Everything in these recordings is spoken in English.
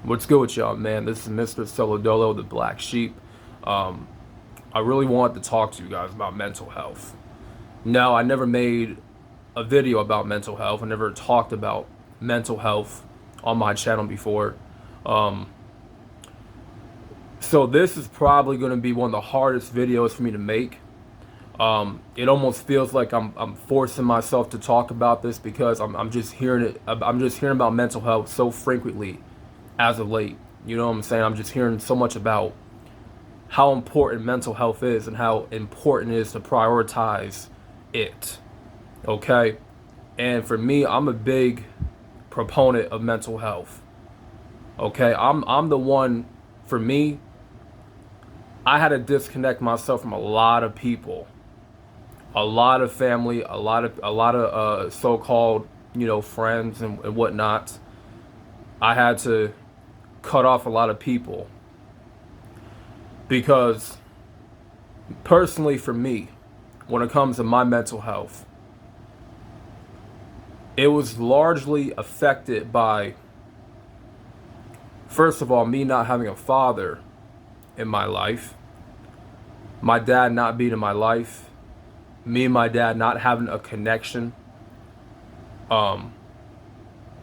What's good with y'all, man? This is Mr. Solodolo, the Black Sheep. Um, I really wanted to talk to you guys about mental health. No, I never made a video about mental health. I never talked about mental health on my channel before. Um, so this is probably going to be one of the hardest videos for me to make. It almost feels like I'm forcing myself to talk about this because I'm just hearing it. I'm just hearing about mental health so frequently as of late. You know what I'm saying? I'm just hearing so much about how important mental health is and how important it is to prioritize it. Okay? And for me, I'm a big proponent of mental health. Okay? I'm the one. For me, I had to disconnect myself from a lot of people, a lot of family, a lot of so-called, friends and whatnot. I had to cut off a lot of people because personally for me, when it comes to my mental health, it was largely affected by, first of all, me not having a father in my life, my dad not being in my life, me and my dad not having a connection, um,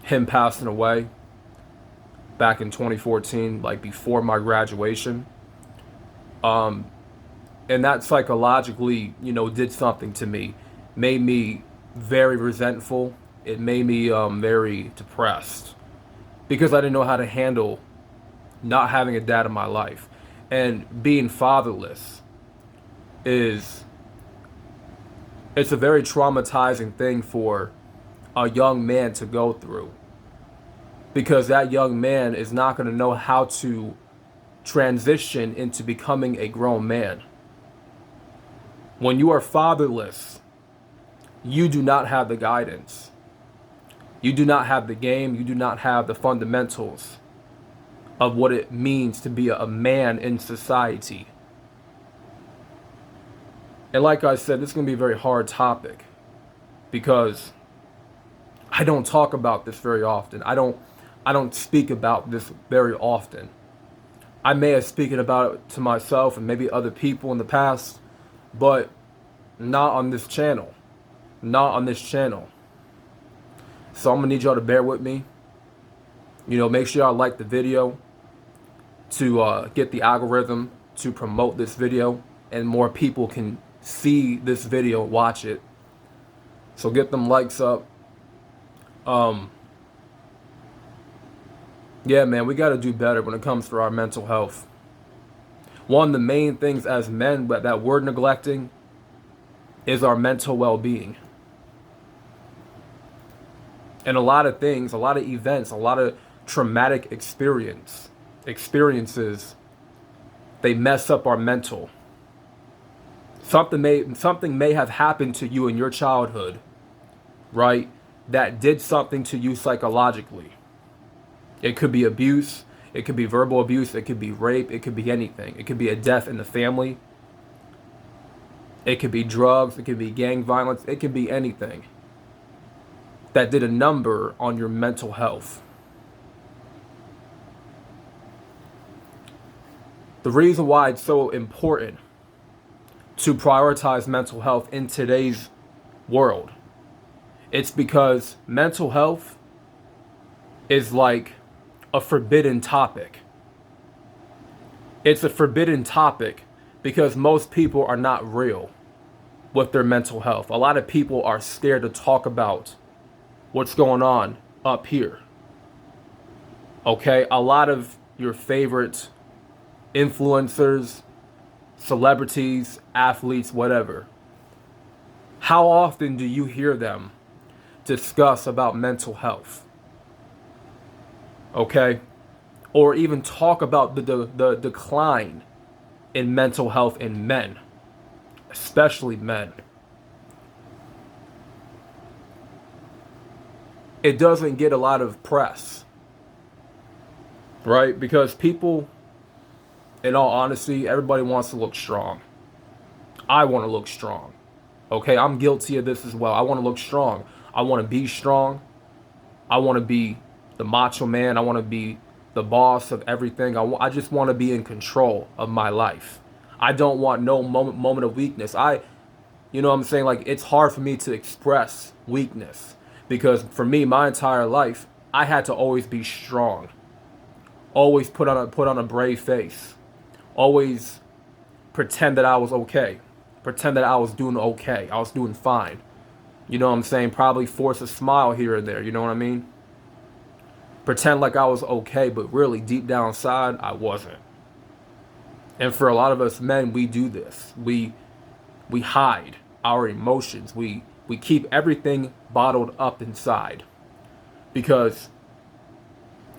him passing away back in 2014, like before my graduation. Um, and that psychologically, did something to me, made me very resentful. It made me very depressed because I didn't know how to handle not having a dad in my life, and being fatherless is it's a very traumatizing thing for a young man to go through because that young man is not going to know how to transition into becoming a grown man. When you are fatherless, you do not have the guidance. You do not have the game. You do not have the fundamentals of what it means to be a man in society. And like I said, this is going to be a very hard topic because I don't talk about this very often. I don't speak about this very often. I may have spoken about it to myself and maybe other people in the past, but not on this channel. Not on this channel. So I'm gonna need y'all to bear with me. Make sure y'all like the video to get the algorithm to promote this video and more people can see this video, watch it. So get them likes up. Yeah, man, we got to do better when it comes to our mental health. One of the main things as men that we're neglecting is our mental well-being. And a lot of things, a lot of events, a lot of traumatic experiences, they mess up our mental. Something may have happened to you in your childhood, right? That did something to you psychologically. It could be abuse, it could be verbal abuse, it could be rape, it could be anything. It could be a death in the family. It could be drugs, it could be gang violence, it could be anything that did a number on your mental health. The reason why it's so important to prioritize mental health in today's world, it's because mental health is like a forbidden topic. It's a forbidden topic because most people are not real with their mental health. A lot of people are scared to talk about what's going on up here. Okay? A lot of your favorite influencers, celebrities, athletes, whatever. How often do you hear them discuss about mental health? Okay? Or even talk about the decline in mental health in men, especially men. It doesn't get a lot of press, right? Because people, in all honesty, everybody wants to look strong. I want to look strong. Okay, I'm guilty of this as well. I want to look strong. I want to be strong. I want to be the macho man. I want to be the boss of everything. I just want to be in control of my life. I don't want no moment of weakness. You know what I'm saying? Like, it's hard for me to express weakness because for me, my entire life, I had to always be strong. Always put on a brave face. Always pretend that I was okay. Pretend that I was doing okay. I was doing fine. You know what I'm saying? Probably force a smile here and there. You know what I mean? Pretend like I was okay, but really deep down inside, I wasn't. And for a lot of us men, we do this. We hide our emotions. We keep everything bottled up inside. Because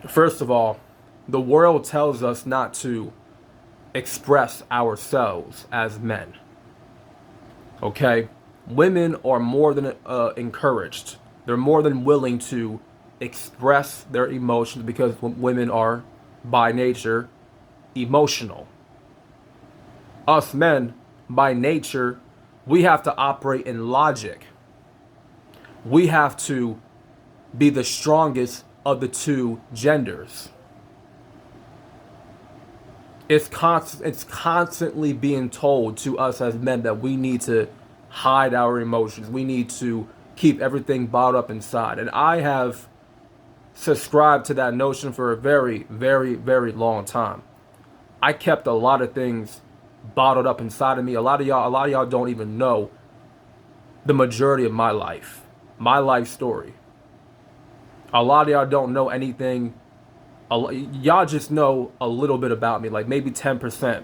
first of all, the world tells us not to express ourselves as men. Okay? Women are more than encouraged. They're more than willing to express their emotions because women are, by nature, emotional. Us men, by nature, we have to operate in logic. We have to be the strongest of the two genders. It's constantly being told to us as men that we need to hide our emotions. We need to keep everything bottled up inside. And I have subscribed to that notion for a very, very, very long time. I kept a lot of things bottled up inside of me. A lot of y'all don't even know the majority of my life story. A lot of y'all don't know anything. Y'all just know a little bit about me, like maybe 10%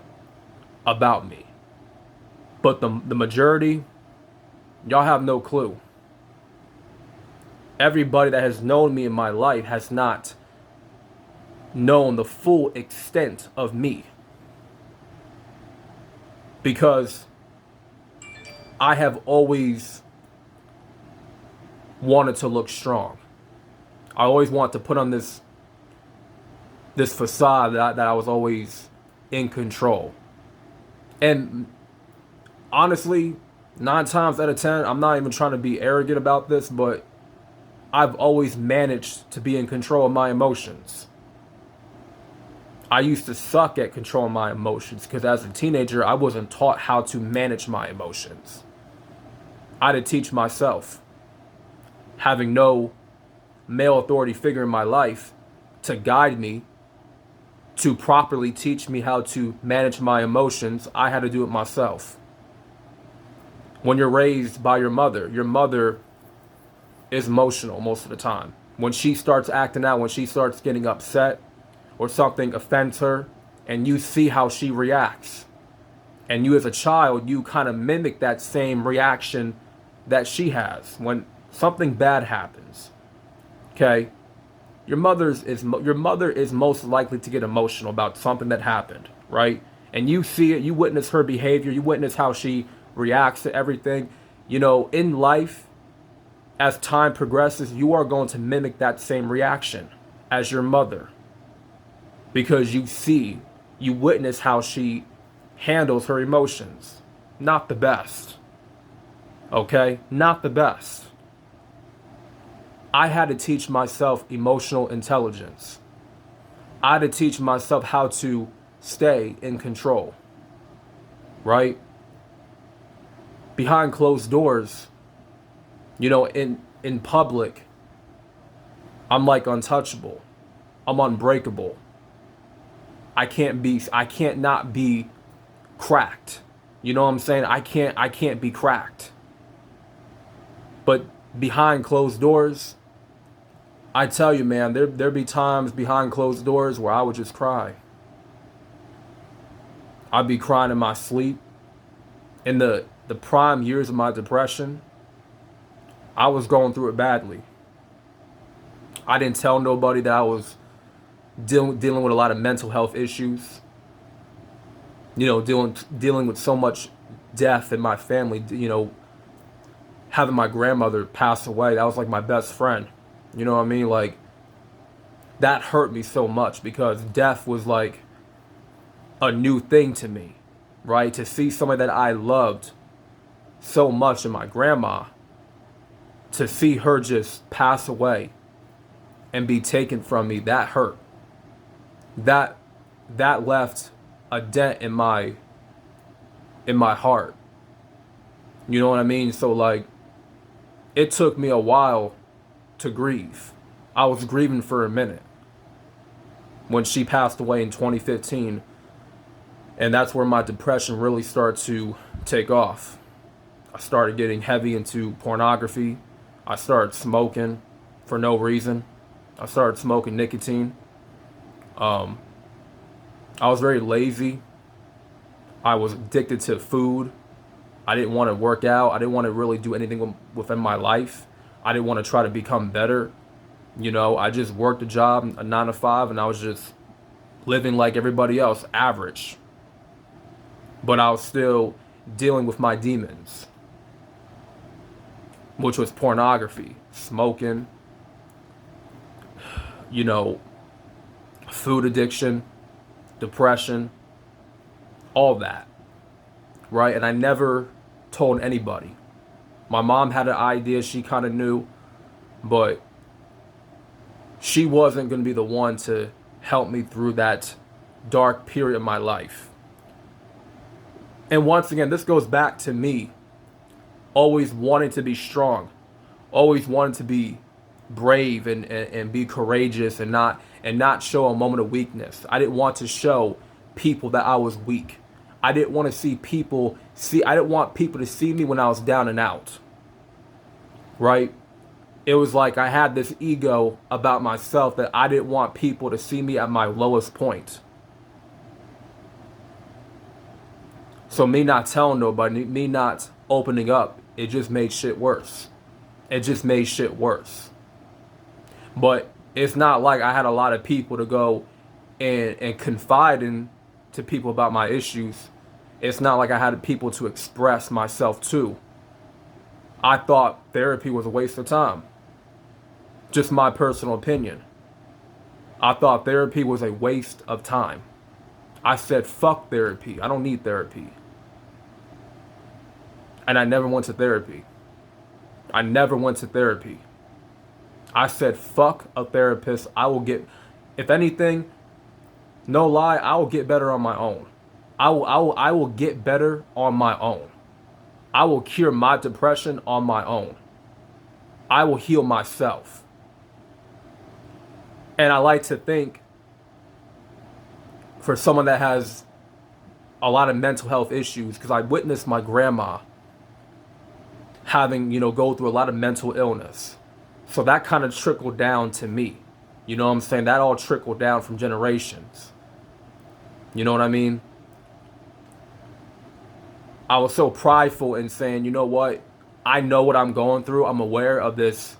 about me. But the majority, y'all have no clue. Everybody that has known me in my life has not known the full extent of me. Because I have always wanted to look strong. I always want to put on this facade that I was always in control. And honestly, 9 times out of 10, I'm not even trying to be arrogant about this, but I've always managed to be in control of my emotions. I used to suck at controlling my emotions because as a teenager, I wasn't taught how to manage my emotions. I had to teach myself. Having no male authority figure in my life to guide me, to properly teach me how to manage my emotions, I had to do it myself. When you're raised by your mother is emotional most of the time. When she starts acting out, when she starts getting upset or something offends her, and you see how she reacts, and you as a child, you kind of mimic that same reaction that she has when something bad happens. Okay? Your mother is most likely to get emotional about something that happened, right? And you see it, you witness her behavior, you witness how she reacts to everything. You know, in life, as time progresses, you are going to mimic that same reaction as your mother. Because you witness how she handles her emotions. Not the best. Okay? Not the best. I had to teach myself emotional intelligence. I had to teach myself how to stay in control. Right? Behind closed doors, you know, in public, I'm like untouchable. I'm unbreakable. I can't not be cracked. You know what I'm saying? I can't be cracked. But behind closed doors, I tell you, man, there be times behind closed doors where I would just cry. I'd be crying in my sleep. In the prime years of my depression, I was going through it badly. I didn't tell nobody that I was dealing with a lot of mental health issues. You know, dealing with so much death in my family. You know, having my grandmother pass away, that was like my best friend. You know what I mean? Like, that hurt me so much because death was like a new thing to me, right? To see somebody that I loved so much in my grandma, to see her just pass away and be taken from me, that hurt. that that left a dent in my heart. You know what I mean? So like, it took me a while to grieve. I was grieving for a minute when she passed away in 2015, and that's where my depression really started to take off. I started getting heavy into pornography. I started smoking for no reason. I started smoking nicotine. Um, I was very lazy. I was addicted to food. I didn't want to work out. I didn't want to really do anything within my life. I didn't want to try to become better. You know, I just worked a job, a 9 to 5, and I was just living like everybody else, average. But I was still dealing with my demons, which was pornography, smoking, you know, food addiction, depression, all that, right? And I never told anybody. My mom had an idea, she kind of knew, but she wasn't going to be the one to help me through that dark period of my life. And once again, this goes back to me always wanting to be strong, always wanting to be brave and be courageous and not show a moment of weakness. I didn't want to show people that I was weak. I didn't want to I didn't want people to see me when I was down and out. Right? It was like I had this ego about myself that I didn't want people to see me at my lowest point. So me not telling nobody, me not opening up, it just made shit worse. It just made shit worse. But it's not like I had a lot of people to go and confide in to people about my issues. It's not like I had people to express myself to. I thought therapy was a waste of time. Just my personal opinion. I thought therapy was a waste of time. I said, fuck therapy. I don't need therapy. And I never went to therapy. I never went to therapy. I said, fuck a therapist. If anything, no lie, I will get better on my own. I will get better on my own. I will cure my depression on my own. I will heal myself. And I like to think, for someone that has a lot of mental health issues, because I witnessed my grandma having, go through a lot of mental illness. So that kind of trickled down to me. You know what I'm saying? That all trickled down from generations. You know what I mean? I was so prideful in saying, you know what? I know what I'm going through. I'm aware of this,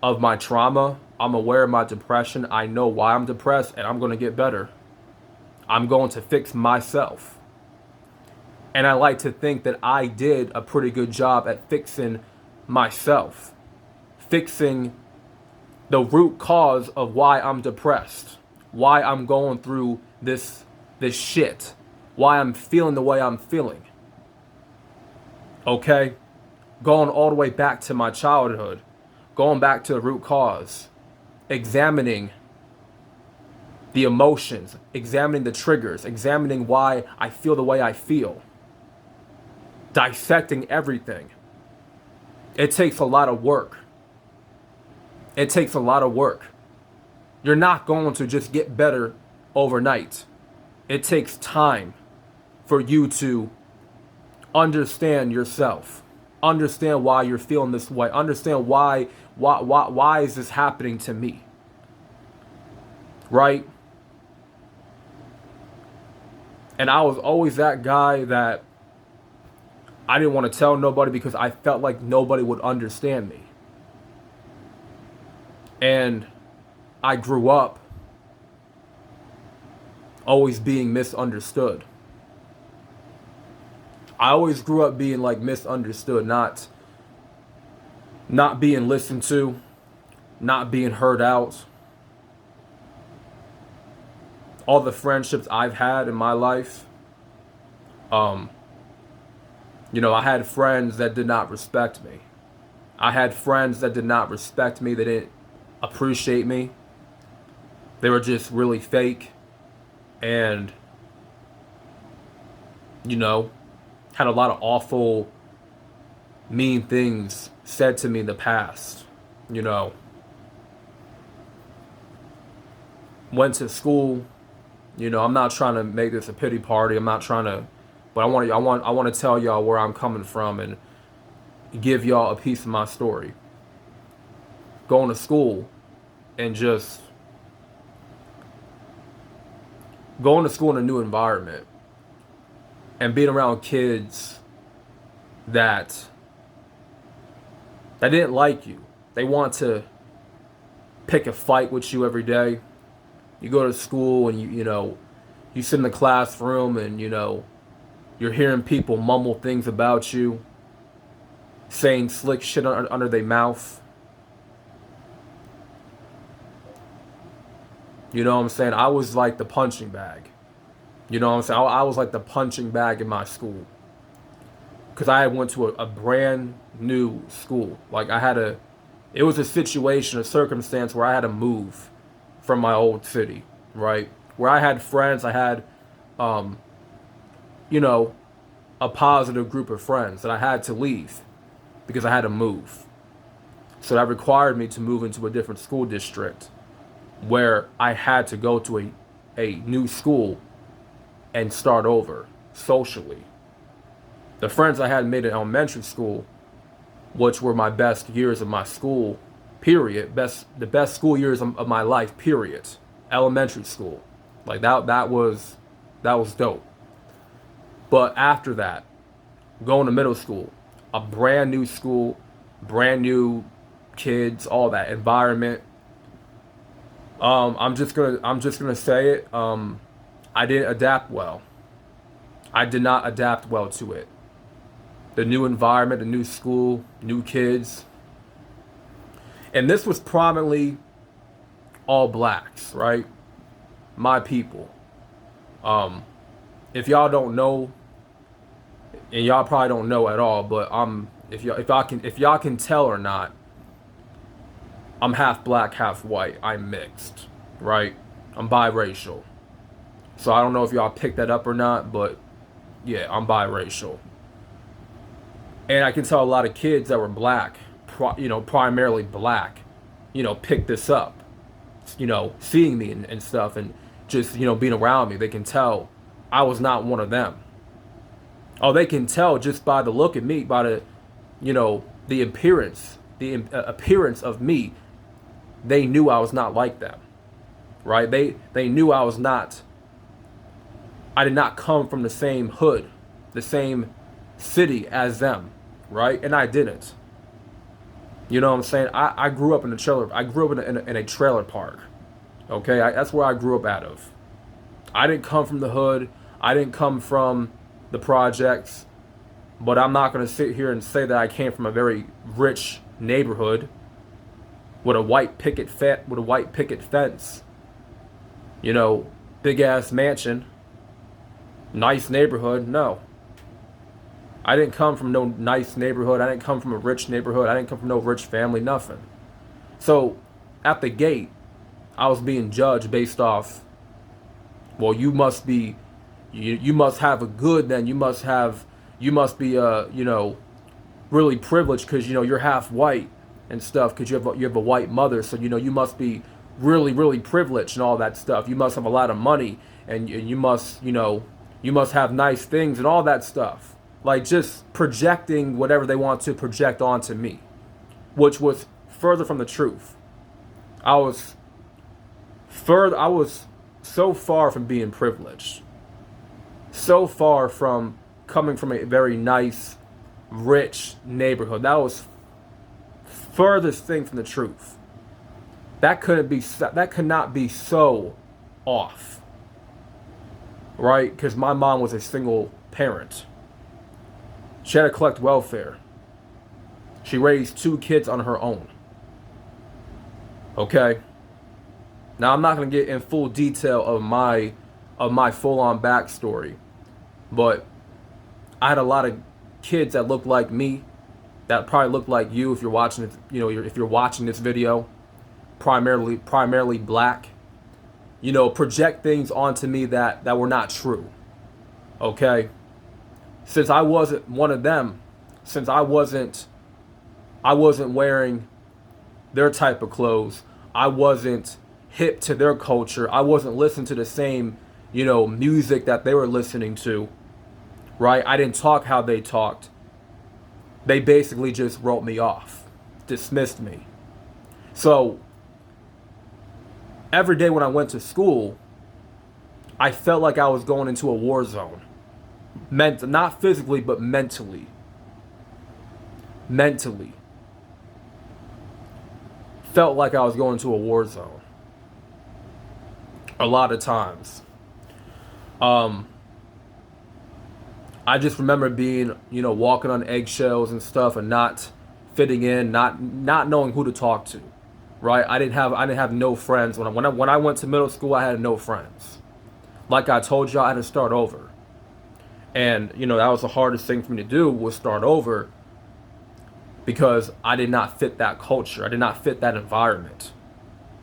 of my trauma. I'm aware of my depression. I know why I'm depressed, and I'm going to get better. I'm going to fix myself. And I like to think that I did a pretty good job at fixing myself. Fixing the root cause of why I'm depressed. Why I'm going through this shit. Why I'm feeling the way I'm feeling. Okay? Going all the way back to my childhood. Going back to the root cause. Examining the emotions. Examining the triggers. Examining why I feel the way I feel. Dissecting everything. It takes a lot of work. It takes a lot of work. You're not going to just get better overnight. It takes time for you to understand yourself. Understand why you're feeling this way. Understand why is this happening to me? Right? And I was always that guy that I didn't want to tell nobody because I felt like nobody would understand me. And I grew up always being misunderstood. I always grew up being like misunderstood, not being listened to, not being heard out. All the friendships I've had in my life, I had friends that did not respect me. I had friends that did not respect me. They didn't appreciate me. They were just really fake. and, you know, had a lot of awful, mean things said to me in the past. You know, went to school. You know, I'm not trying to make this a pity party. I'm not trying to, but I want to tell y'all where I'm coming from and give y'all a piece of my story. Going to school and just going to school in a new environment and being around kids that didn't like you. They want to pick a fight with you every day. You go to school and you sit in the classroom and you're hearing people mumble things about you, saying slick shit under their mouth. You know what I'm saying? I was like the punching bag. You know what I'm saying? I was like the punching bag in my school. Because I went to a brand new school. Like it was a situation, a circumstance where I had to move from my old city, right? Where I had friends, I had, a positive group of friends that I had to leave because I had to move. So that required me to move into a different school district where I had to go to a new school and start over socially. The friends I had made in elementary school, which were my best years of my school, period, the best school years of my life, period, elementary school. Like that was dope. But after that, going to middle school, a brand new school, brand new kids, all that environment. I'm just gonna say it. I didn't adapt well. I did not adapt well to it. The new environment, the new school, new kids. And this was prominently all blacks, right? My people. If y'all don't know, and y'all probably don't know at all, but if y'all can tell or not, I'm half black, half white. I'm mixed, right? I'm biracial. So I don't know if y'all picked that up or not, but yeah, I'm biracial. And I can tell a lot of kids that were black, primarily black, picked this up, seeing me and stuff and just, being around me. They can tell I was not one of them. Oh, they can tell just by the look at me, by the appearance of me. They knew I was not like them, right? They knew I did not come from the same hood, the same city as them, right? And I didn't. You know what I'm saying? I grew up in a trailer. I grew up in a trailer park. Okay, that's where I grew up out of. I didn't come from the hood. I didn't come from the projects. But I'm not going to sit here and say that I came from a very rich neighborhood with a white picket fence. Big ass mansion, nice neighborhood. No. I didn't come from no nice neighborhood. I didn't come from a rich neighborhood. I didn't come from no rich family, nothing. So, at the gate, I was being judged based off, well, you must have a good, then you must be, really privileged because, you're half white and stuff because you have a white mother. So, you must be really, really privileged and all that stuff. You must have a lot of money and you must have nice things and all that stuff. Like just projecting whatever they want to project onto me, which was further from the truth. I was so far from being privileged, so far from coming from a very nice, rich neighborhood. That was furthest thing from the truth. That could not be so off, right? Because my mom was a single parent. She had to collect welfare. She raised 2 kids on her own. Okay? Now I'm not going to get in full detail of my full-on backstory, but I had a lot of kids that looked like me, that probably looked like you if you're watching it, if you're watching this video, primarily black. project things onto me that were not true. Okay? Since I wasn't one of them, since I wasn't wearing their type of clothes, I wasn't hip to their culture, I wasn't listening to the same, music that they were listening to, right? I didn't talk how they talked. They basically just wrote me off, dismissed me. So every day when I went to school, I felt like I was going into a war zone. Not physically, but mentally. Mentally. Felt like I was going to a war zone. A lot of times. I just remember being, walking on eggshells and stuff and not fitting in, not knowing who to talk to. Right? I didn't have no friends. When I went to middle school, I had no friends. Like I told you, I had to start over. And, that was the hardest thing for me to do, was start over, because I did not fit that culture. I did not fit that environment.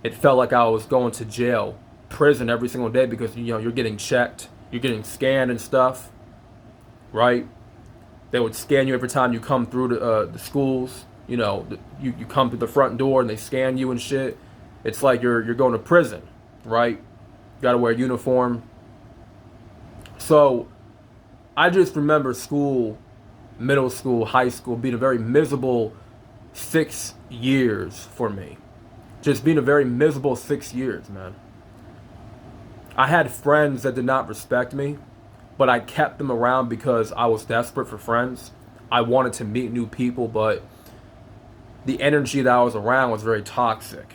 It felt like I was going to jail, prison every single day, because, you're getting checked, you're getting scanned and stuff, right? They would scan you every time you come through the schools. You come through the front door and they scan you and shit. It's like you're going to prison, right? You got to wear a uniform. So I just remember school, middle school, high school, being a very miserable 6 years for me. Just being a very miserable 6 years, man. I had friends that did not respect me, but I kept them around because I was desperate for friends. I wanted to meet new people, but the energy that I was around was very toxic.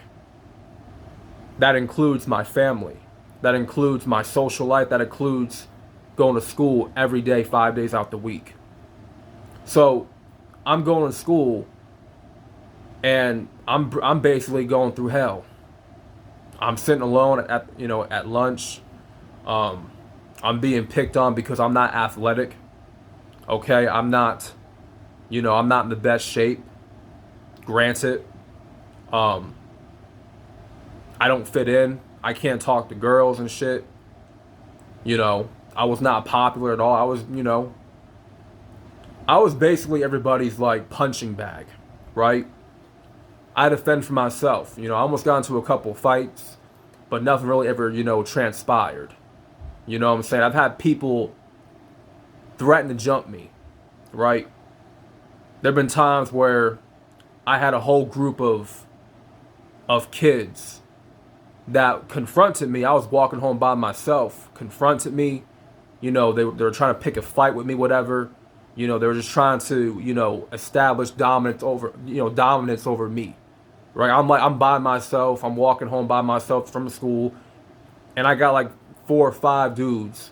That includes my family. That includes my social life. That includes going to school every day, 5 days out the week. So I'm going to school and I'm basically going through hell. I'm sitting alone at lunch. I'm being picked on because I'm not athletic. Okay, I'm not in the best shape. Granted, I don't fit in. I can't talk to girls and shit. I was not popular at all. I was basically everybody's like punching bag, right? I had to fend for myself. I almost got into a couple fights, but nothing really ever, transpired. You know what I'm saying? I've had people threaten to jump me, right? There have been times where I had a whole group of kids that confronted me. I was walking home by myself, confronted me. They were trying to pick a fight with me, whatever. They were just trying to, establish dominance over me. Right? I'm by myself. I'm walking home by myself from school, and I got like 4 or 5 dudes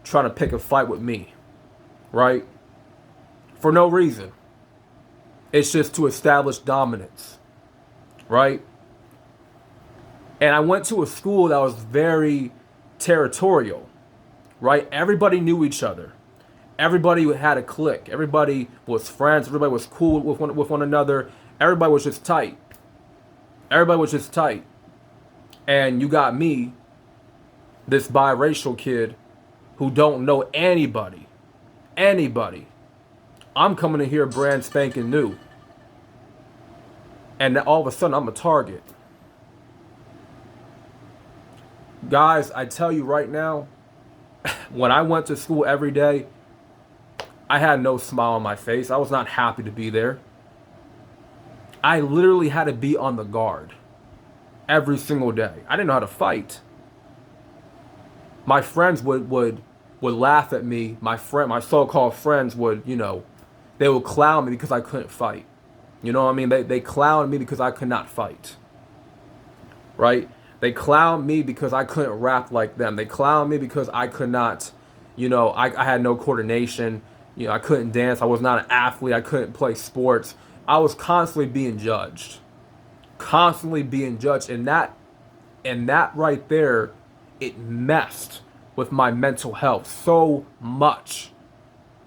trying to pick a fight with me. Right? For no reason. It's just to establish dominance. Right? And I went to a school that was very territorial. Right? Everybody knew each other. Everybody had a clique. Everybody was friends. Everybody was cool with one another. Everybody was just tight. And you got me, this biracial kid, who don't know anybody. I'm coming in here brand spanking new. And all of a sudden, I'm a target. Guys, I tell you right now, when I went to school every day, I had no smile on my face. I was not happy to be there. I literally had to be on the guard every single day. I didn't know how to fight. My friends would laugh at me. My so-called friends would, they would clown me because I couldn't fight. You know what I mean? They clowned me because I could not fight. Right? They clowned me because I couldn't rap like them. They clowned me because I could not, I had no coordination. I couldn't dance. I was not an athlete. I couldn't play sports. I was constantly being judged. And that right there, it messed with my mental health so much.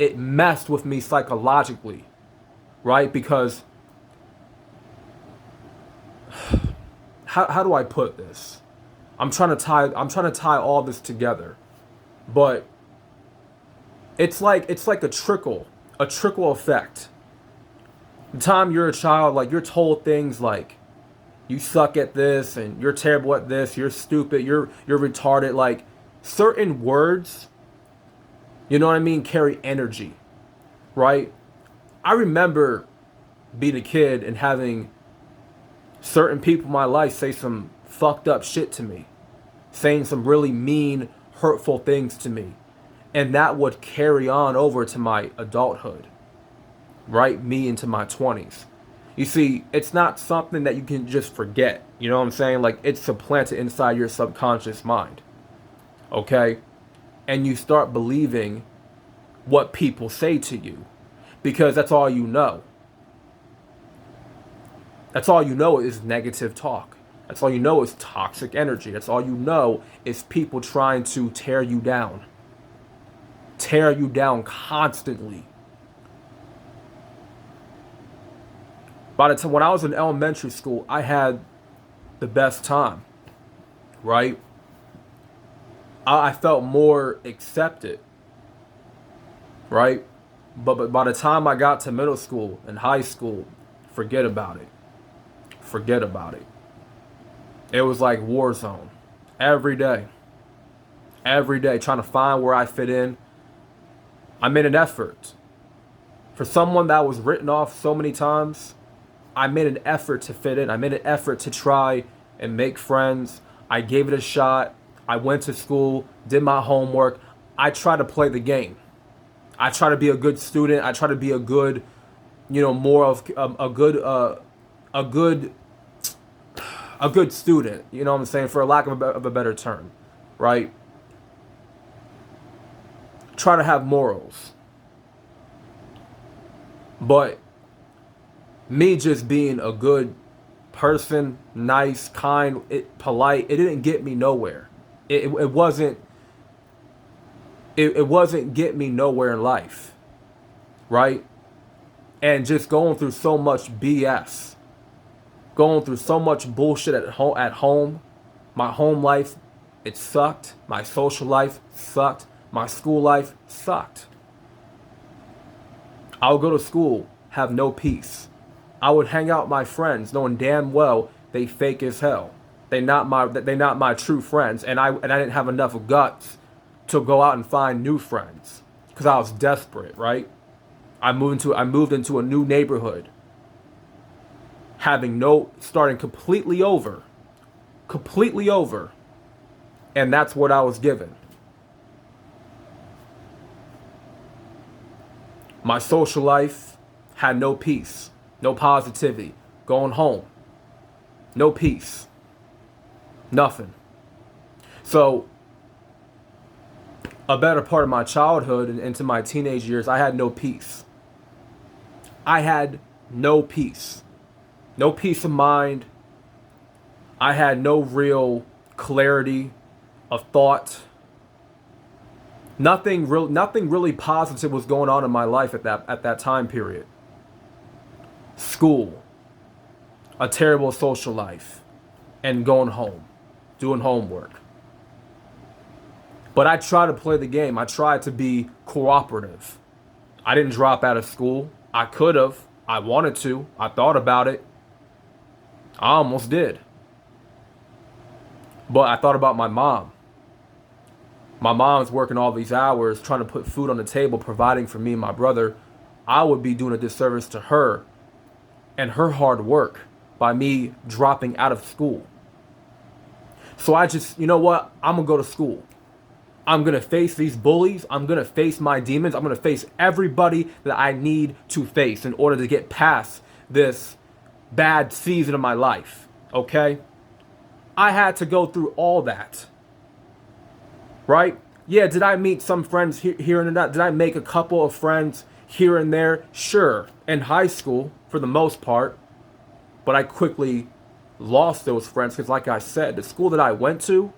It messed with me psychologically, right? Because how do I put this? I'm trying to tie all this together. But it's like a trickle effect. The time you're a child, like you're told things like you suck at this and you're terrible at this, you're stupid, you're retarded, like certain words, you know what I mean, carry energy, right? I remember being a kid and having certain people in my life say some fucked up shit to me, saying some really mean, hurtful things to me. And that would carry on over to my adulthood, right? Me into my 20s. You see, it's not something that you can just forget. You know what I'm saying? Like, it's supplanted inside your subconscious mind. Okay? And you start believing what people say to you because that's all you know. That's all you know is negative talk. That's all you know is toxic energy. That's all you know is people trying to tear you down. Tear you down constantly. By the time when I was in elementary school, I had the best time, right? I felt more accepted, right? But by the time I got to middle school and high school, forget about it. Forget about it. It was like war zone. Every day. Every day, trying to find where I fit in. I made an effort. For someone that was written off so many times, I made an effort to fit in. I made an effort to try and make friends. I gave it a shot. I went to school, did my homework. I tried to play the game. I try to be a good student. I try to be a good, more of a good student. You know what I'm saying? For a lack of a better term, right? Try to have morals. But me just being a good person, nice, kind, polite, it didn't get me nowhere. It wasn't get me nowhere in life, right? And just going through so much BS, going through so much bullshit at home, my home life, it sucked. My social life sucked. My school life sucked. I would go to school, have no peace. I would hang out with my friends, knowing damn well they fake as hell. They not my true friends, and I didn't have enough guts to go out and find new friends because I was desperate, right? I moved into a new neighborhood, starting completely over, and that's what I was given. My social life had no peace, no positivity. Going home, no peace, nothing. So, a better part of my childhood and into my teenage years, I had no peace. I had no peace. No peace of mind. I had no real clarity of thought. Nothing really positive was going on in my life at that time period. School, a terrible social life, and going home, doing homework. But I tried to play the game. I tried to be cooperative. I didn't drop out of school. I could have. I wanted to. I thought about it. I almost did. But I thought about my mom. My mom's working all these hours trying to put food on the table, providing for me and my brother. I would be doing a disservice to her and her hard work by me dropping out of school. So I just, you know what? I'm going to go to school. I'm going to face these bullies. I'm going to face my demons. I'm going to face everybody that I need to face in order to get past this bad season of my life. Okay? I had to go through all that. Right? Yeah, did I meet some friends here and there? Did I make a couple of friends here and there? Sure. In high school, for the most part. But I quickly lost those friends because, like I said, the school that I went to,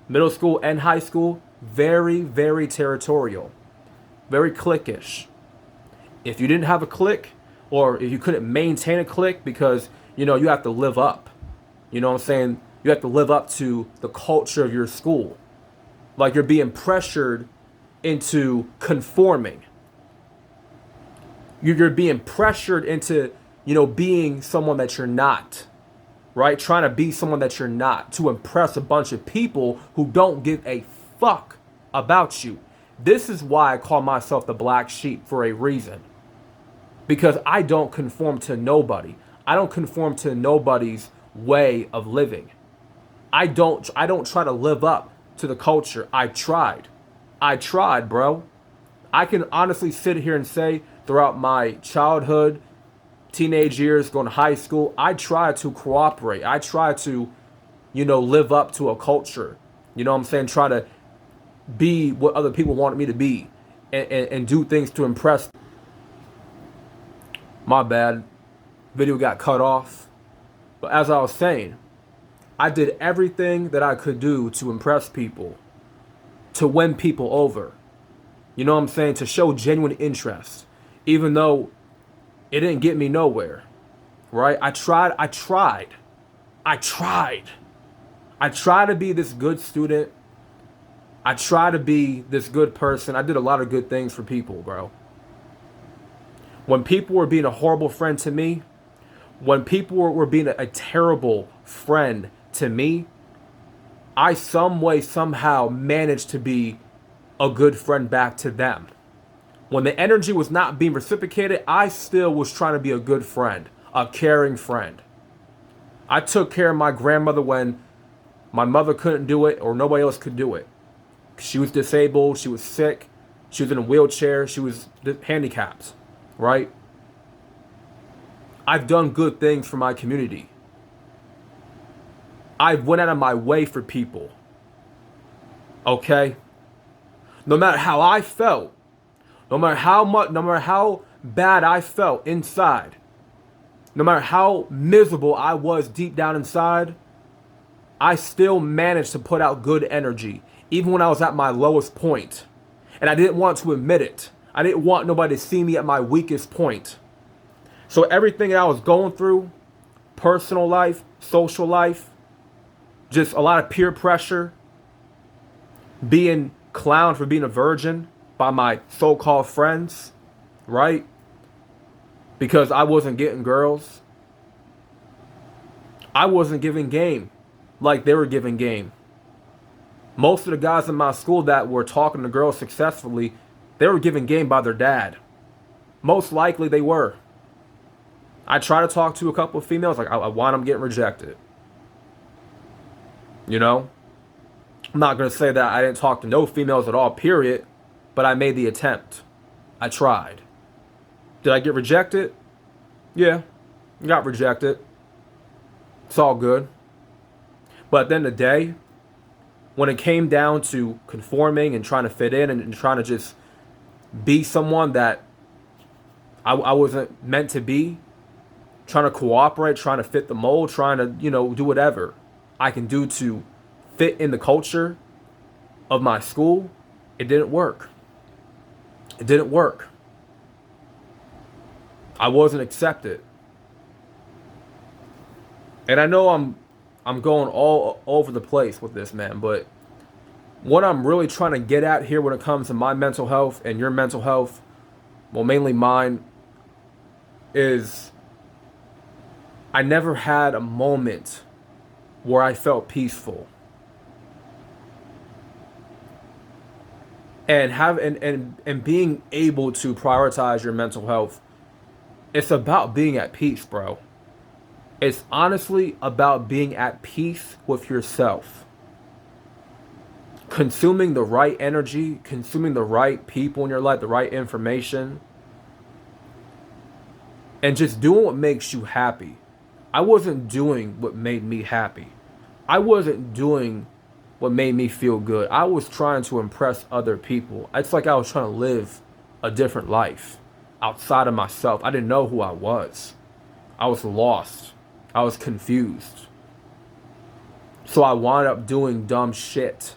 middle school and high school, very, very territorial. Very cliquish. If you didn't have a clique, or if you couldn't maintain a clique because, you have to live up. You know what I'm saying? You have to live up to the culture of your school. Like you're being pressured into conforming. You're being pressured into, being someone that you're not, right? Trying to be someone that you're not to impress a bunch of people who don't give a fuck about you. This is why I call myself the black sheep for a reason. Because I don't conform to nobody. I don't conform to nobody's way of living. I don't try to live up to the culture. I tried, bro. I can honestly sit here and say throughout my childhood, teenage years, going to high school, I tried to cooperate. I tried to, live up to a culture. You know what I'm saying? Try to be what other people wanted me to be and do things to impress. My bad. Video got cut off. But as I was saying, I did everything that I could do to impress people, to win people over. You know what I'm saying? To show genuine interest, even though it didn't get me nowhere, right? I tried to be this good student. I tried to be this good person. I did a lot of good things for people, bro. When people were being a horrible friend to me, when people were being a terrible friend to me, I some way, somehow managed to be a good friend back to them. When the energy was not being reciprocated, I still was trying to be a good friend, a caring friend. I took care of my grandmother when my mother couldn't do it or nobody else could do it. She was disabled, she was sick, she was in a wheelchair, she was handicapped, right? I've done good things for my community. I went out of my way for people. Okay? No matter how I felt, no matter how bad I felt inside, no matter how miserable I was deep down inside, I still managed to put out good energy, even when I was at my lowest point. And I didn't want to admit it. I didn't want nobody to see me at my weakest point. So everything that I was going through, personal life, social life, just a lot of peer pressure, being clowned for being a virgin by my so-called friends, right? Because I wasn't getting girls. I wasn't giving game like they were giving game. Most of the guys in my school that were talking to girls successfully, they were giving game by their dad. Most likely they were. I try to talk to a couple of females, like I want them getting rejected. You know? I'm not going to say that I didn't talk to no females at all, period. But I made the attempt. I tried. Did I get rejected? Yeah. Got rejected. It's all good. But at the end of the day, when it came down to conforming and trying to fit in and trying to just be someone that I wasn't meant to be, trying to cooperate, trying to fit the mold, trying to, do whatever I can do to fit in the culture of my school, it didn't work. It didn't work. I wasn't accepted. And I know I'm going all over the place with this, man, but what I'm really trying to get at here when it comes to my mental health and your mental health, well, mainly mine, is I never had a moment where I felt peaceful. And being able to prioritize your mental health, it's about being at peace, bro. It's honestly about being at peace with yourself. Consuming the right energy, consuming the right people in your life, the right information, and just doing what makes you happy. I wasn't doing what made me happy. I wasn't doing what made me feel good. I was trying to impress other people. It's like I was trying to live a different life outside of myself. I didn't know who I was. I was lost. I was confused. So I wound up doing dumb shit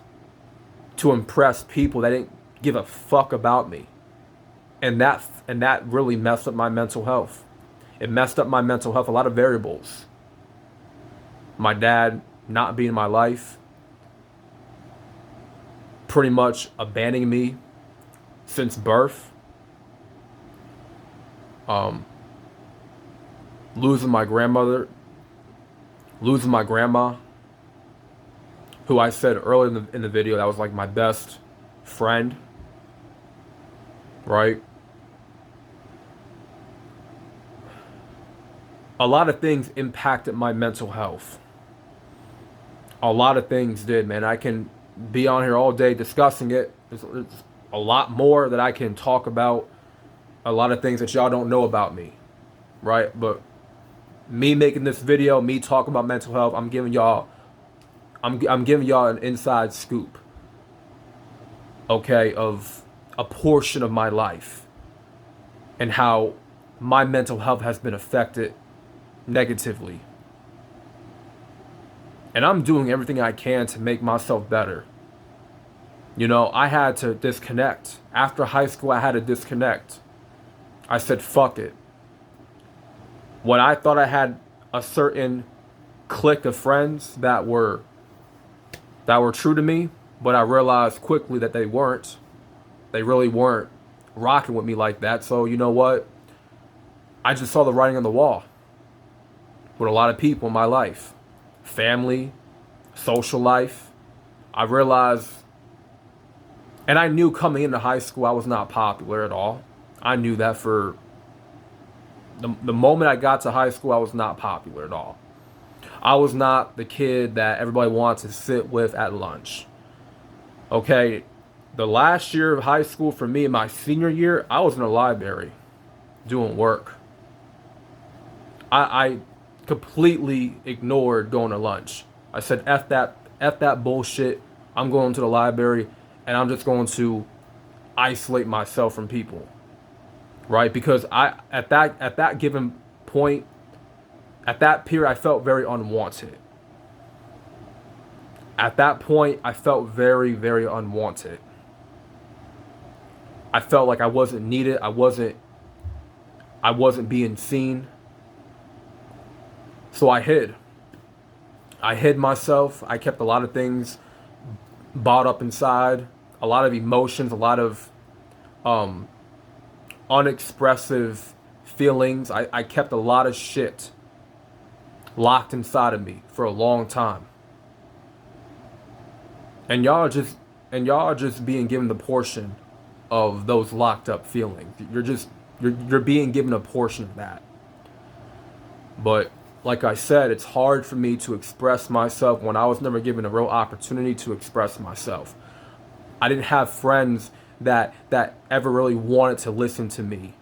to impress people that didn't give a fuck about me. And that really messed up my mental health. It messed up my mental health, a lot of variables. My dad not being in my life, pretty much abandoning me since birth, losing my grandmother, losing my grandma, who I said earlier in the video that was like my best friend, right? A lot of things impacted my mental health. A lot of things did, man. I can be on here all day discussing it. There's a lot more that I can talk about. A lot of things that y'all don't know about me, right? But me making this video, me talking about mental health, I'm giving y'all an inside scoop, okay, of a portion of my life and how my mental health has been affected negatively. And I'm doing everything I can to make myself better. You know, I had to disconnect. After high school, I had to disconnect. I said, fuck it. When I thought I had a certain clique of friends that were true to me, but I realized quickly that they weren't. They really weren't rocking with me like that. So you know what? I just saw the writing on the wall with a lot of people in my life. Family, social life. I realized, and I knew coming into high school I was not popular at all. I knew that for the moment I got to high school, I was not popular at all. I was not the kid that everybody wants to sit with at lunch. Okay, the last year of high school for me, my senior year, I was in a library doing work. I completely ignored going to lunch. I said, F that bullshit. I'm going to the library and I'm just going to isolate myself from people. Right? Because at that given point, at that period, I felt very unwanted. At that point, I felt very, very unwanted. I felt like I wasn't needed. I wasn't being seen. So I hid. I hid myself. I kept a lot of things bottled up inside. A lot of emotions, a lot of unexpressive feelings. I kept a lot of shit locked inside of me for a long time. And y'all are just being given the portion of those locked up feelings. You're being given a portion of that. But like I said, it's hard for me to express myself when I was never given a real opportunity to express myself. I didn't have friends that ever really wanted to listen to me,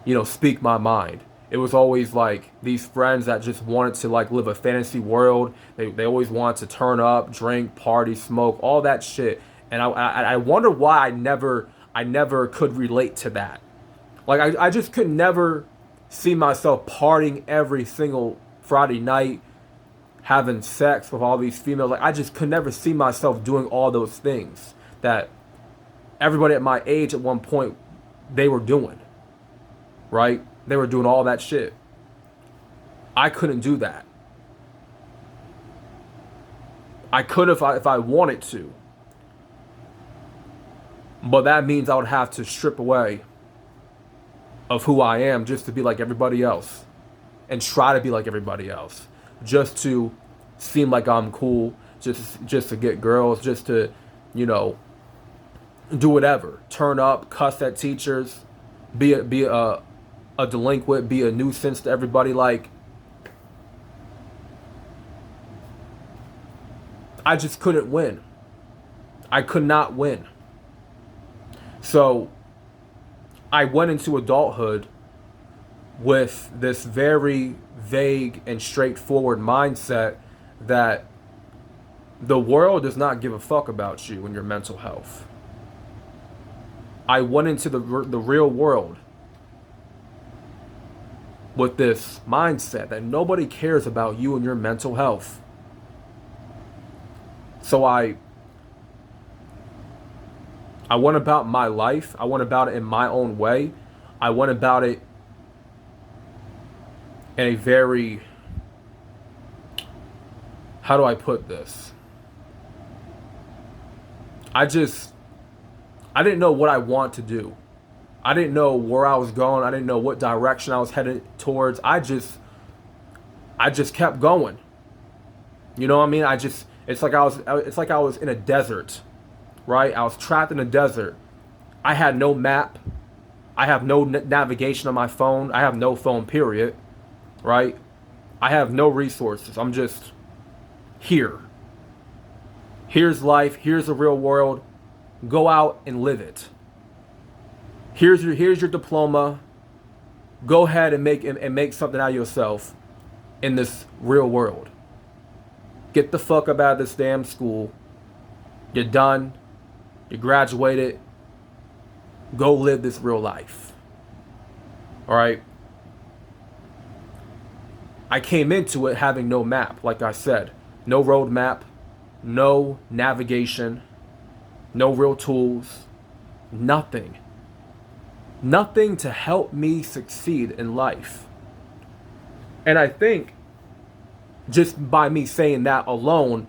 you know, speak my mind. It was always like these friends that just wanted to like live a fantasy world. They always wanted to turn up, drink, party, smoke, all that shit. And I wonder why I never could relate to that. Like I just could never see myself partying every single Friday night, having sex with all these females. Like I just could never see myself doing all those things that everybody at my age at one point they were doing. Right? They were doing all that shit. I couldn't do that. I could if I wanted to. But that means I would have to strip away of who I am just to be like everybody else. And try to be like everybody else. Just to seem like I'm cool. Just to get girls. Just to, you know, do whatever. Turn up, cuss at teachers. Be a delinquent, be a nuisance to everybody. Like, I just couldn't win. I could not win. So I went into adulthood with this very vague and straightforward mindset that the world does not give a fuck about you and your mental health. I went into the real world with this mindset that nobody cares about you and your mental health. So I went about my life. I went about it in my own way. I went about it in a very, how do I put this? I didn't know what I want to do. I didn't know where I was going. I didn't know what direction I was headed towards. I just kept going. You know what I mean? It's like I was in a desert, right? I was trapped in a desert. I had no map. I have no navigation on my phone. I have no phone, period. Right? I have no resources. I'm just here. Here's life. Here's the real world. Go out and live it. Here's your diploma. Go ahead and make something out of yourself in this real world. Get the fuck up out of this damn school. You're done. You graduated. Go live this real life. All right? I came into it having no map, like I said. No road map, no navigation, no real tools, nothing. Nothing to help me succeed in life. And I think just by me saying that alone,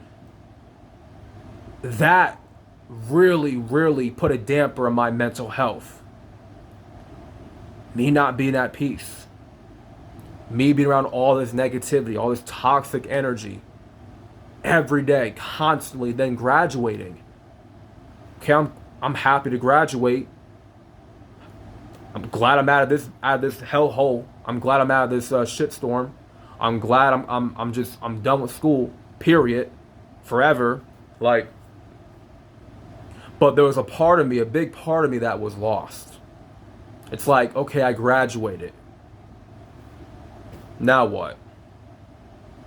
that really, really put a damper on my mental health. Me not being at peace. Me being around all this negativity, all this toxic energy every day, constantly, then graduating. Okay, I'm happy to graduate. I'm glad I'm out of this hellhole. I'm glad I'm out of this shitstorm. I'm glad I'm done with school, period, forever. Like, but there was a part of me, a big part of me that was lost. It's like, okay, I graduated. Now what?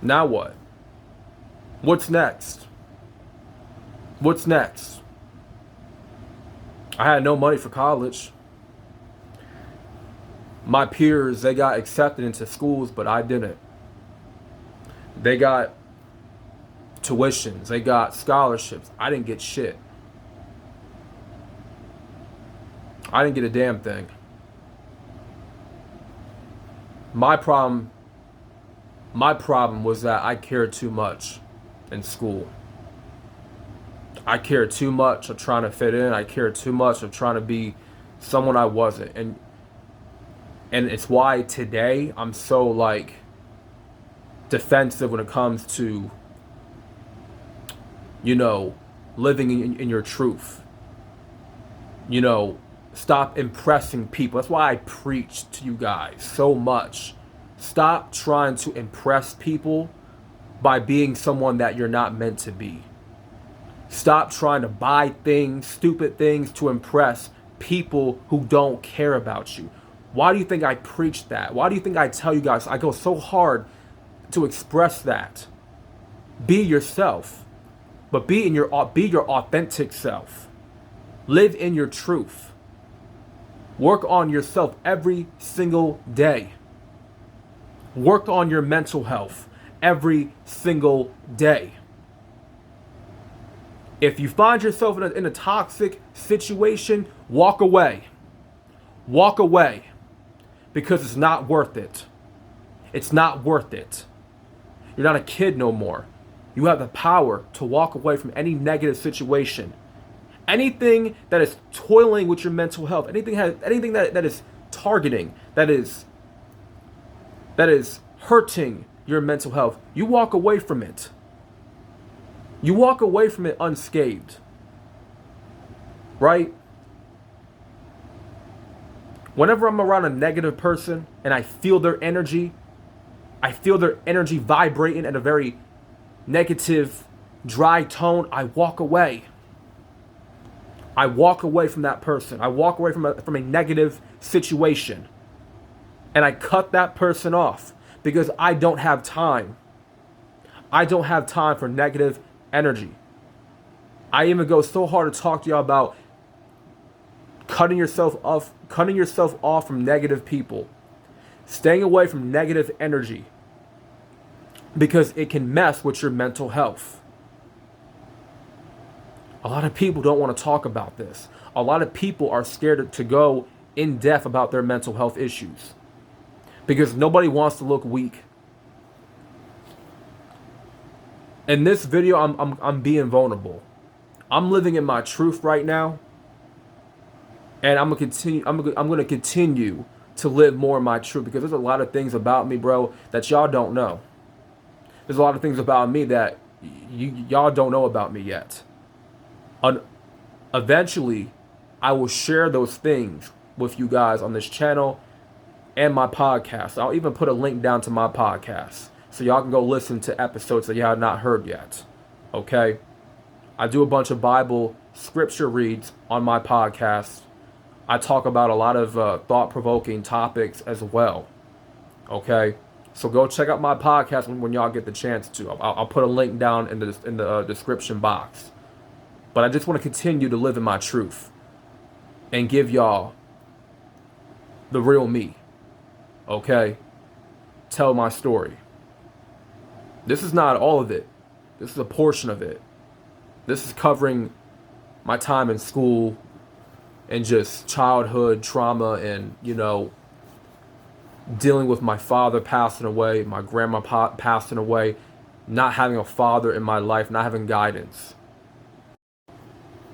Now what? What's next? What's next? I had no money for college. My peers, they got accepted into schools, but I didn't. They got tuitions. They got scholarships. I didn't get shit. I didn't get a damn thing. My problem was that I cared too much in school. I cared too much of trying to fit in. I cared too much of trying to be someone I wasn't. And it's why today I'm so like defensive when it comes to, you know, living in your truth. You know, stop impressing people. That's why I preach to you guys so much. Stop trying to impress people by being someone that you're not meant to be. Stop trying to buy things, stupid things to impress people who don't care about you. Why do you think I preach that? Why do you think I tell you guys? I go so hard to express that. Be yourself, but be your authentic self. Live in your truth. Work on yourself every single day. Work on your mental health every single day. If you find yourself in a toxic situation, walk away. Walk away. Because it's not worth it. It's not worth it. You're not a kid no more. You have the power to walk away from any negative situation. Anything that is toiling with your mental health, anything that is targeting, that is hurting your mental health, you walk away from it. You walk away from it unscathed. Right? Whenever I'm around a negative person and I feel their energy vibrating at a very negative, dry tone, I walk away. I walk away from that person. I walk away from a negative situation. And I cut that person off because I don't have time. I don't have time for negative energy. I even go so hard to talk to y'all about cutting yourself off from negative people. Staying away from negative energy. Because it can mess with your mental health. A lot of people don't want to talk about this. A lot of people are scared to go in depth about their mental health issues. Because nobody wants to look weak. In this video, I'm being vulnerable. I'm living in my truth right now, and I'm gonna continue to live more in my truth, because there's a lot of things about me, bro, that y'all don't know. There's a lot of things about me that y'all don't know about me yet. Eventually, I will share those things with you guys on this channel and my podcast. I'll even put a link down to my podcast so y'all can go listen to episodes that y'all have not heard yet. Okay? I do a bunch of Bible scripture reads on my podcast. I talk about a lot of thought-provoking topics as well. Okay? So go check out my podcast when y'all get the chance to. I'll put a link down in the description box. But I just want to continue to live in my truth and give y'all the real me. Okay? Tell my story. This is not all of it. This is a portion of it. This is covering my time in school and just childhood trauma and, dealing with my father passing away, my grandma passing away, not having a father in my life, not having guidance,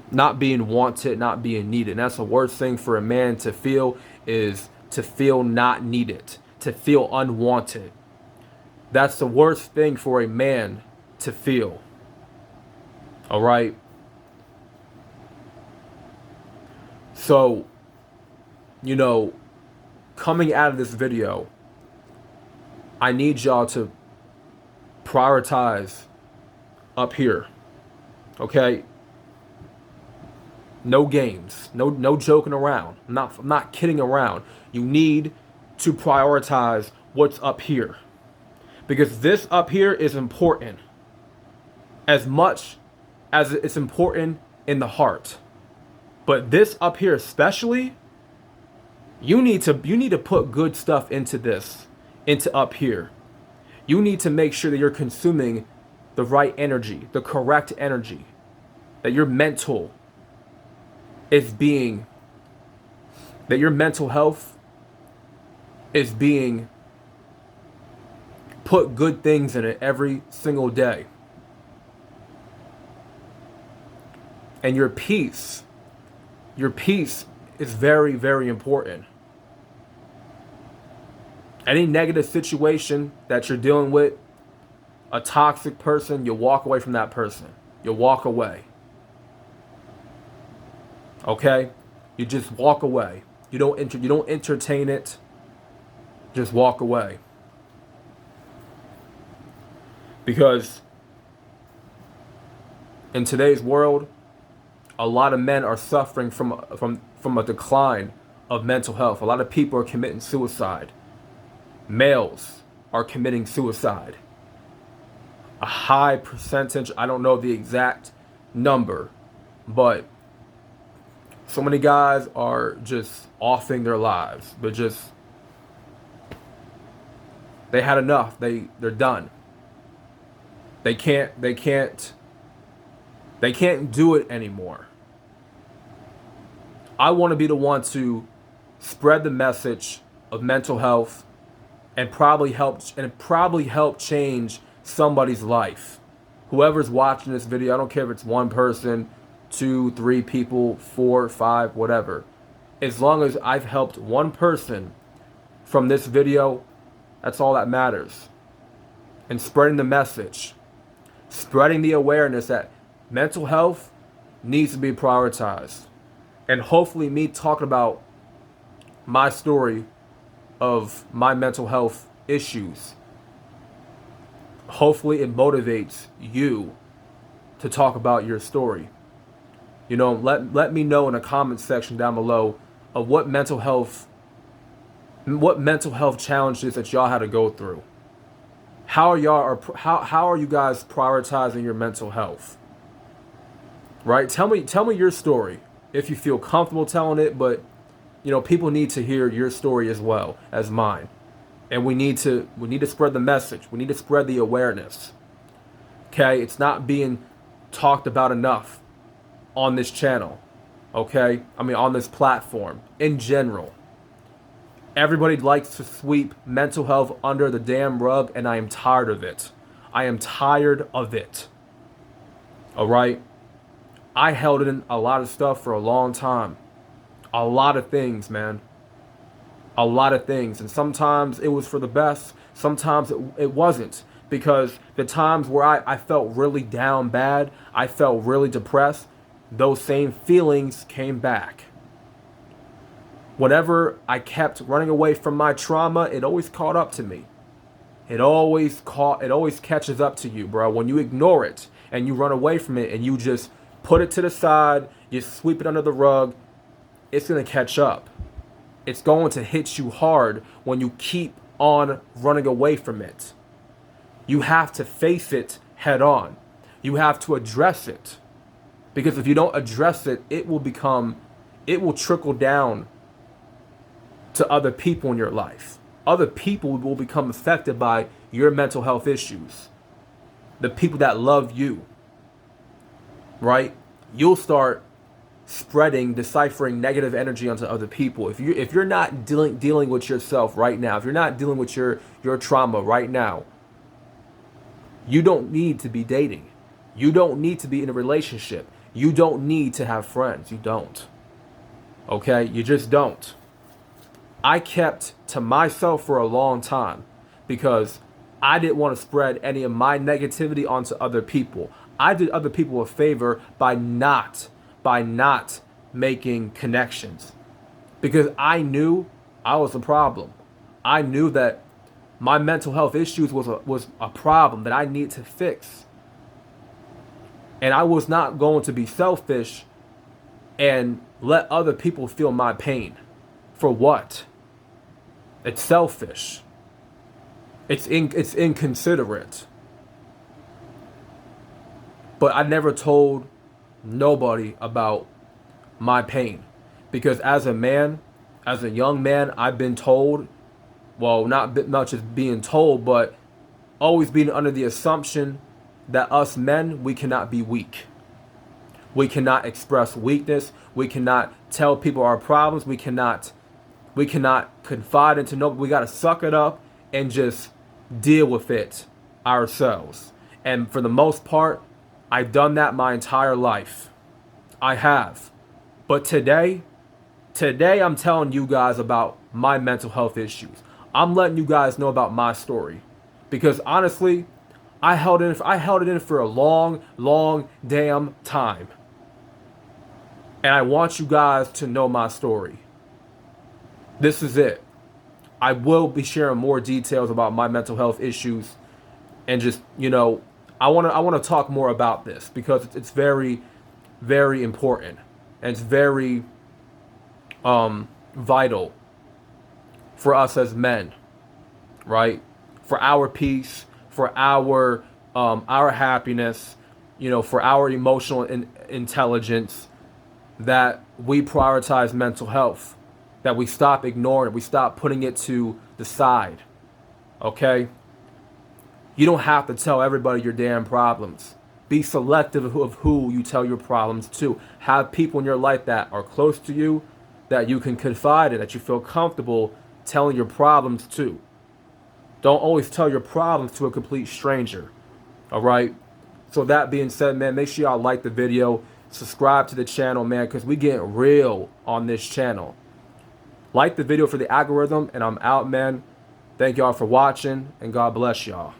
not being wanted, not being needed. And that's the worst thing for a man to feel, is to feel not needed, to feel unwanted. That's the worst thing for a man to feel. All right? So, coming out of this video, I need y'all to prioritize up here. Okay? No games. No joking around. I'm not kidding around. You need to prioritize what's up here. Because this up here is important. As much as it's important in the heart. But this up here especially, you need to put good stuff into this, into up here. You need to make sure that you're consuming the right energy, the correct energy, that your mental health is being put good things in it every single day. And your peace is very, very important. Any negative situation that you're dealing with, a toxic person, you walk away from that person. You walk away. Okay? You just walk away. You don't entertain it. Just walk away. Because in today's world, a lot of men are suffering from a decline of mental health. A lot of people are committing suicide. Males are committing suicide. A high percentage, I don't know the exact number, but so many guys are just offing their lives. They had enough. They're done. They can't do it anymore. I want to be the one to spread the message of mental health and probably help change somebody's life. Whoever's watching this video, I don't care if it's one person, 2, 3 people, 4, 5, whatever. As long as I've helped one person from this video, that's all that matters. And spreading the message, spreading the awareness that mental health needs to be prioritized. And hopefully me talking about my story of my mental health issues, hopefully it motivates you to talk about your story. Let me know in the comment section down below of what mental health challenges that y'all had to go through. How are you guys prioritizing your mental health? Right? Tell me your story if you feel comfortable telling it, but people need to hear your story as well as mine. And we need to spread the message. We need to spread the awareness. Okay? It's not being talked about enough on this channel. Okay? On this platform in general. Everybody likes to sweep mental health under the damn rug, and I am tired of it. I am tired of it. All right? I held in a lot of stuff for a long time. A lot of things, man. A lot of things. And sometimes it was for the best. Sometimes it wasn't. Because the times where I felt really down bad, I felt really depressed, those same feelings came back. Whenever I kept running away from my trauma, it always caught up to me. It always catches up to you, bro. When you ignore it and you run away from it and you just put it to the side, you sweep it under the rug, it's going to catch up. It's going to hit you hard when you keep on running away from it. You have to face it head on. You have to address it. Because if you don't address it, it will trickle down to other people in your life. Other people will become affected by your mental health issues. The people that love you, right? You'll start spreading, deciphering negative energy onto other people. If you're not dealing with yourself right now, if you're not dealing with your trauma right now, you don't need to be dating. You don't need to be in a relationship. You don't need to have friends. You don't. Okay? You just don't. I kept to myself for a long time because I didn't want to spread any of my negativity onto other people. I did other people a favor by not making connections because I knew I was a problem. I knew that my mental health issues was a problem that I need to fix. And I was not going to be selfish and let other people feel my pain. For what? It's selfish. It's inconsiderate. But I never told nobody about my pain. Because as a man, as a young man, I've been told, well, not just being told, but always being under the assumption that us men, we cannot be weak. We cannot express weakness. We cannot tell people our problems. We cannot confide into nobody. We got to suck it up and just deal with it ourselves. And for the most part, I've done that my entire life. I have. But today I'm telling you guys about my mental health issues. I'm letting you guys know about my story. Because honestly, I held it in for a long damn time. And I want you guys to know my story. This is it. I will be sharing more details about my mental health issues and just, I want to talk more about this because it's very, very important and it's very vital for us as men, right? For our peace, for our happiness, for our emotional intelligence, that we prioritize mental health, that we stop ignoring it, we stop putting it to the side, okay? You don't have to tell everybody your damn problems. Be selective of who you tell your problems to. Have people in your life that are close to you, that you can confide in, that you feel comfortable telling your problems to. Don't always tell your problems to a complete stranger, all right? So that being said, man, make sure y'all like the video, subscribe to the channel, man, because we getting real on this channel. Like the video for the algorithm, and I'm out, man. Thank y'all for watching, and God bless y'all.